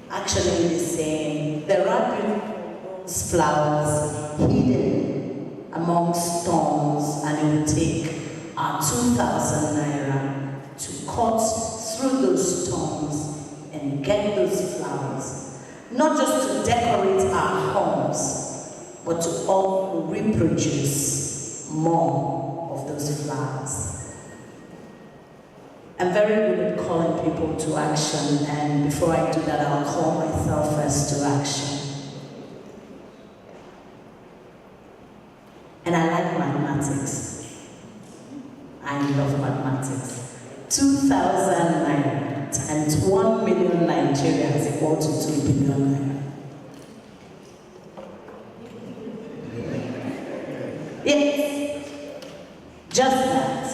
ActionAid is saying there are beautiful flowers hidden amongst thorns, and it will take our 2,000 naira to cut through those thorns and get those flowers. Not just to decorate our homes, but to all reproduce more of those flowers. I'm very good at calling people to action, and before I do that, I'll call myself first to action. And I like mathematics. I love mathematics. 2,000 naira times 1 million Nigerians equal to 2 billion naira. Yes, just that.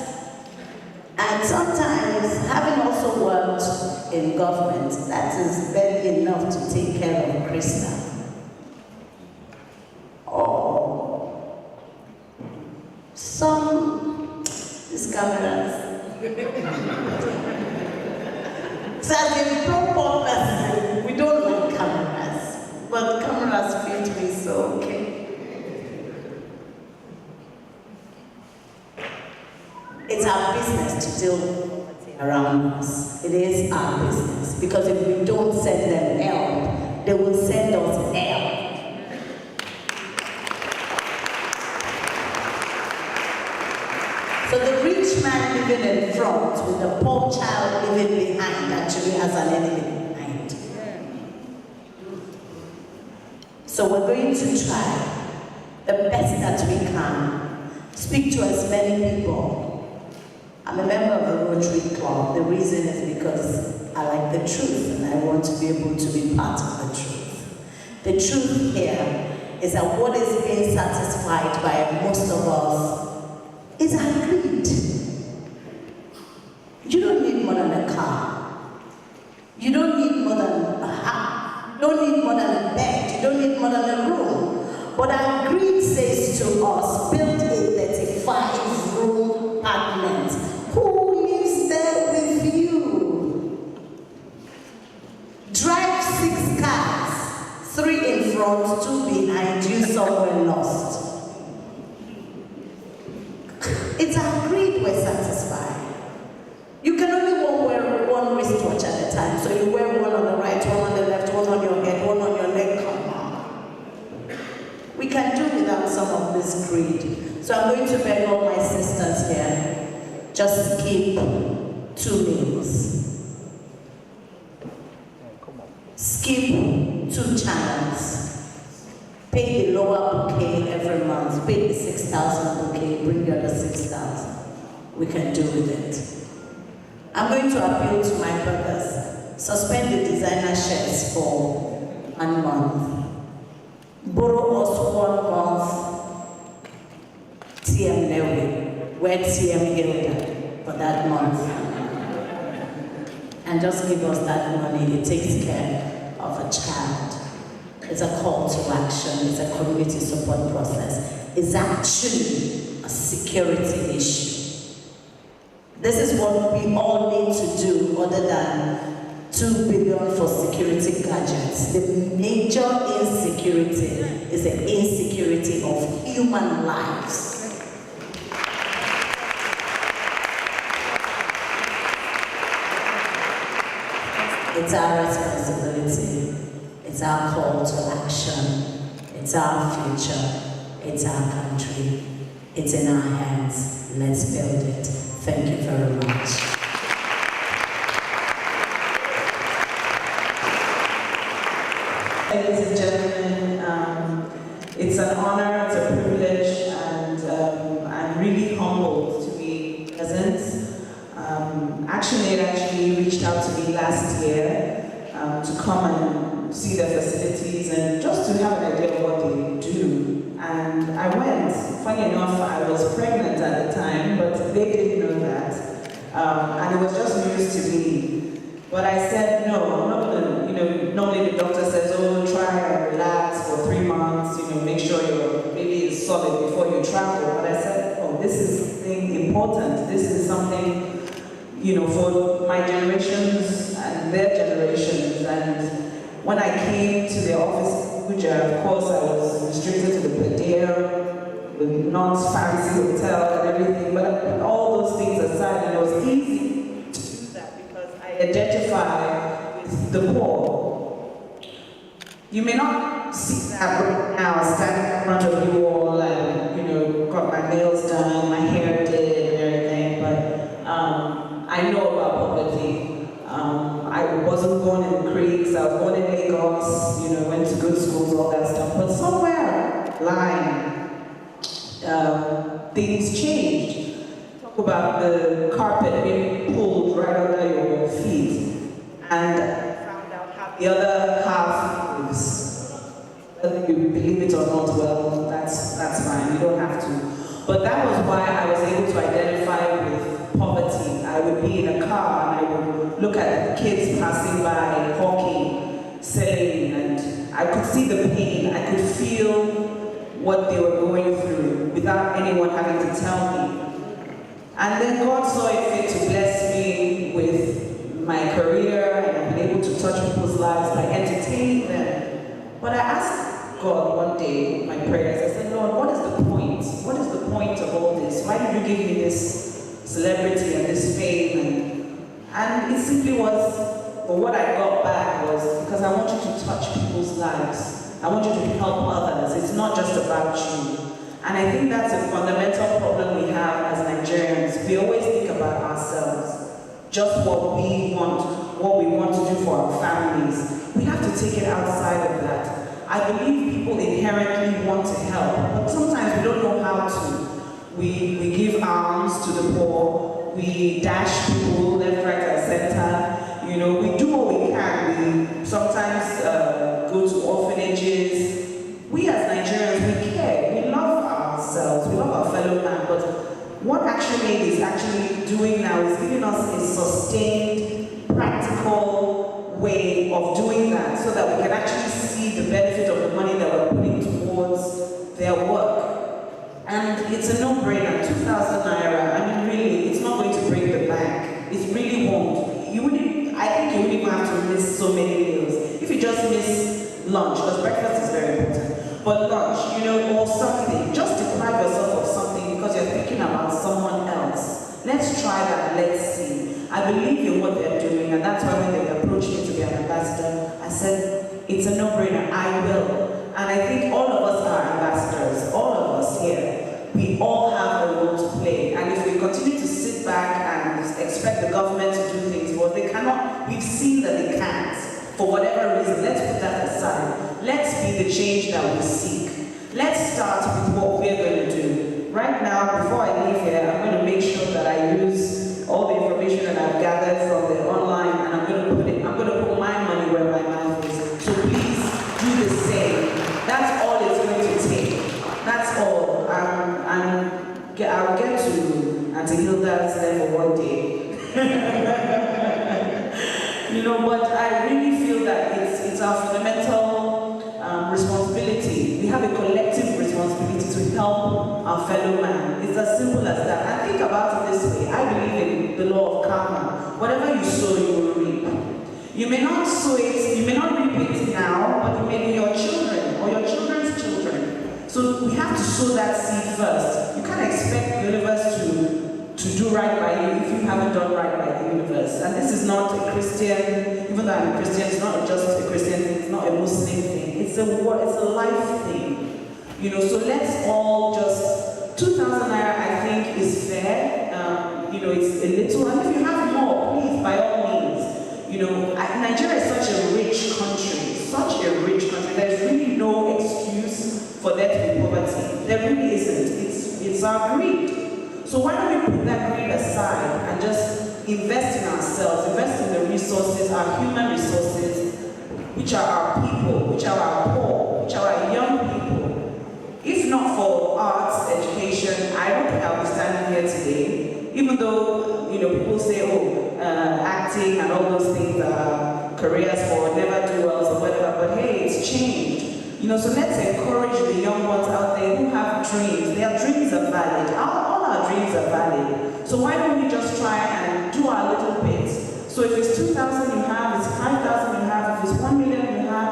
And sometimes, having also worked in government, that is barely enough to take care of Krista. Or these cameras. So as a proper person, we don't like cameras, but cameras fit me, so okay. It's our business to deal with what's around us. It is our business, because if we don't send them help, they will send us help. So the rich man living in front with the poor child living behind actually has an enemy behind. So we're going to try the best that we can, speak to as many people. I'm a member of the Rotary Club. The reason is because I like the truth and I want to be able to be part of the truth. The truth here is that what is being satisfied by most of us is our greed. You don't need more than a car. You don't need more than a house. You don't need more than a bed. You don't need more than a room. But our greed says to us, build a 35-room apartment. Who lives there with you? Drive 6 cars, 3 in front, 2 behind you, somewhere lost. It's our greed we're satisfied. You can only wear one wristwatch at a time, so you wear one on the right, one on the left, one on your head, one on your leg. Come on. We can do without some of this greed. So I'm going to beg all my sisters here, just skip 2 meals. Skip 2 channels. Pay the lower bouquet every month. Pay the 6,000 bouquet, bring the other 6,000. We can do with it. I'm going to appeal to my brothers. Suspend the designer shirts for 1 month. Borrow us 1 month TM Newe. Wear TM Hilda for that month. And just give us that money. It takes care of a child. It's a call to action. It's a community support process. It's actually a security issue. This is what we all need to do, other than 2 billion for security gadgets. The major insecurity is the insecurity of human lives. It's our responsibility. It's our call to action. It's our future. It's our country. It's in our hands. Let's build it. Thank you very much. Ladies and gentlemen, it's an honor, it's a privilege, and I'm really humbled to be present. ActionAid actually reached out to me last year to come and see the facilities and just to have an idea of what they do. And I went. Funny enough, I was pregnant at the time, but they didn't know that. And it was just news to me. But I said, no, I'm not gonna, normally the doctor says, oh, try and relax for 3 months, make sure your baby is solid before you travel. But I said, oh, this is something important. This is something, for my generations and their generations. And when I came to the office, which of course I was restricted to the per diem, the non-fancy hotel and everything, but all those things aside, and it was easy to do that because I identify with the poor. You may not see that right now, standing in front of you all and, you know, got my nails done, my hair did and everything, but I know about poverty. I wasn't born in the creeks, I was born in Lagos, you know, went to good schools, all that stuff, but somewhere lying, things changed. Talk about the carpet being pulled right under your feet, and I found out how the other half lives. Whether you believe it or not, well, that's fine, you don't have to. But that was why I was able to identify with poverty. I would be in a car and I would look at the kids passing by, hawking, selling, and I could see the pain. I could feel what they were going through without anyone having to tell me. And then God saw it fit to bless me with my career, and I've been able to touch people's lives by entertaining them. But I asked God one day, my prayers, I said, Lord, what is the point? What is the point of all this? Why did you give me this celebrity and this fame? And it simply was, but what I got back was, because I want you to touch people's lives. I want you to help others. It's not just about you. And I think that's a fundamental problem we have as Nigerians. We always think about ourselves, just what we want to do for our families. We have to take it outside of that. I believe people inherently want to help, but sometimes we don't know how to. We give alms to the poor, we dash people left, right, and center. You know, we do what we can. We sometimes go to orphanages. We as Nigerians, we care. We love ourselves. We love our fellow man. But what ActionAid is actually doing now is giving us a sustained, practical way of doing that, so that we can actually see the benefit of the money that we're putting towards their work. And it's a no-brainer. 2,000 naira. I mean, really, it's not going to break the bank. It really won't. I think you wouldn't even have to miss so many meals. If you just miss lunch, because breakfast is very important, but lunch, you know, or something, just deprive yourself of something because you're thinking about someone else. Let's try that, let's see. I believe in what they're doing, and that's why when they approached me to be an ambassador, I said, it's a no-brainer, I will. And I think all of us are ambassadors, all of us here. We all have a role to play, and if we continue to sit back and expect the government to do things, well, they cannot. We've seen that they can't. For whatever reason, let's put that aside. Let's be the change that we seek. Let's start with what we're going to do. Right now, before I leave here, I'm going to make sure that I use all the information that I've gathered from the online, and I'm going to put my money where my mouth is. So please do the same. That's all it's going to take. That's all. I'll get to Auntie Hilda's level one day. You know, but I really feel that it's our fundamental responsibility. We have a collective responsibility to help our fellow man. It's as simple as that. And think about it this way. I believe in the law of karma. Whatever you sow, you will reap. You may not sow it, you may not reap it now, but it may be your children or your children's children. So we have to sow that seed first. You can't expect the universe to do right by you if you haven't done right by the universe. And this is not a Christian, even though I'm a Christian, it's not just a Christian thing, it's not a Muslim thing, it's a life thing. You know, so let's all just, 2,000 naira I think is fair. You know, it's a little, and if you have more, please, by all means. You know, Nigeria is such a rich country, there's really no excuse for there to be poverty. There really isn't. It's our greed. So why don't we put that greed aside and just invest in ourselves, invest in the resources, our human resources, which are our people, which are our poor, which are our young people. If not for arts, education, I don't think I'll be standing here today. Even though, you know, people say, acting and all those things are careers for never-do-wells or whatever, but hey, it's changed. You know, so let's encourage the young ones out there who have dreams. Their dreams are valid. All our dreams are valid. So why don't we just try and do our little bit? So if it's 2,000 you have, it's 5,000 you have, if it's 1 million you have,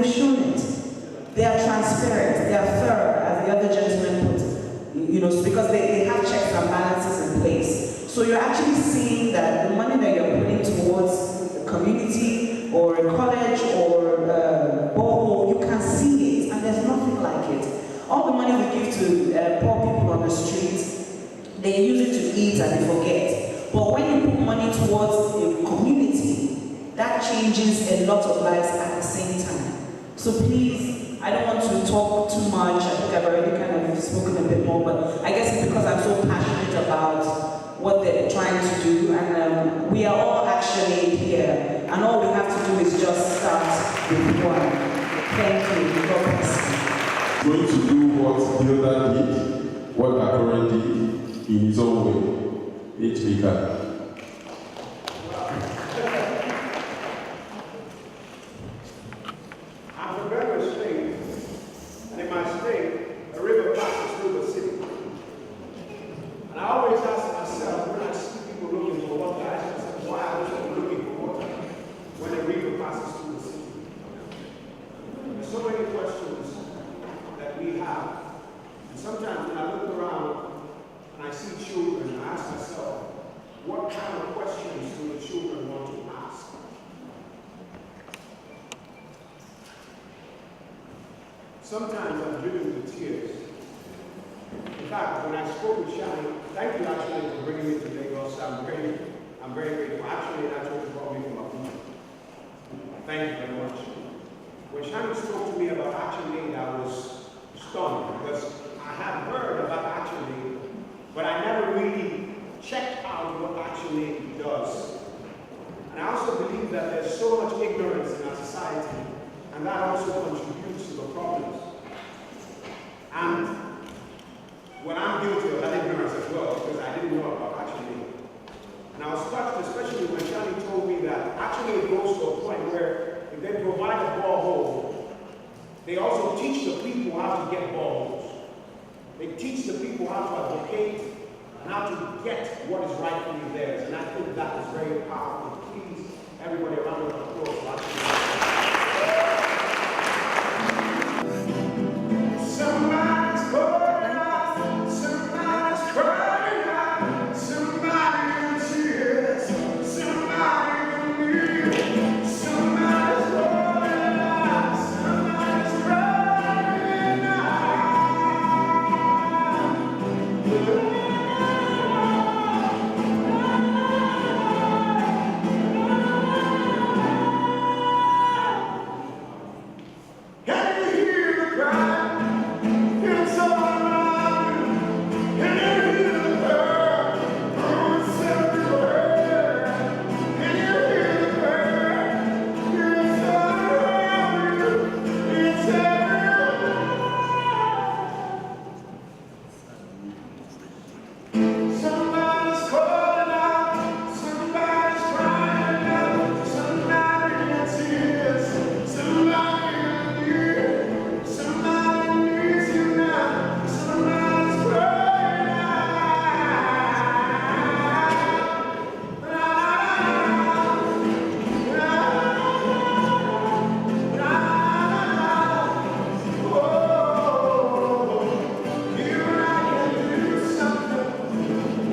they've shown it. They are transparent, they are thorough, as the other gentleman put it, because they have checks and balances in place. So you're actually seeing that the money that you're putting towards a community or a college or a borehole, you can see it, and there's nothing like it. All the money we give to poor people on the streets, they use it to eat and they forget. But when you put money towards a community, that changes a lot of lives at the same time. So please, I don't want to talk too much. I think I've already kind of spoken a bit more, but I guess it's because I'm so passionate about what they're trying to do, and we are all ActionAid here, and all we have to do is just start with one. Thank you. God bless you. Going to do what Hilda did, what Dakore did, in his own way. Each weekend. I'm from Benue State, and in my state, a river passes through the city. And I always ask myself, when I see people looking for water, I ask myself, why are those people looking for water when a river passes through the city? There's so many questions that we have. And sometimes when I look around and I see children, I ask myself, what kind of questions do the children want to ask? Sometimes I'm driven to tears. In fact, when I spoke with Shani, thank you actually for bringing me to Lagos. I'm very grateful. Actually brought me from Abuja. Thank you very much. When Shani spoke to me about ActionAid, I was stunned because I had heard about ActionAid, but I never really checked out what ActionAid does. And I also believe that there's so much ignorance in our society, and that also contributes to the problems. And when I'm guilty of that ignorance as well, because I didn't know about ActionAid. And I was touched, especially when Shani told me that ActionAid goes to a point where if they provide a borehole, they also teach the people how to get boreholes. They teach the people how to advocate and how to get what is rightfully theirs. And I think that is very powerful. Please, everybody around the applause.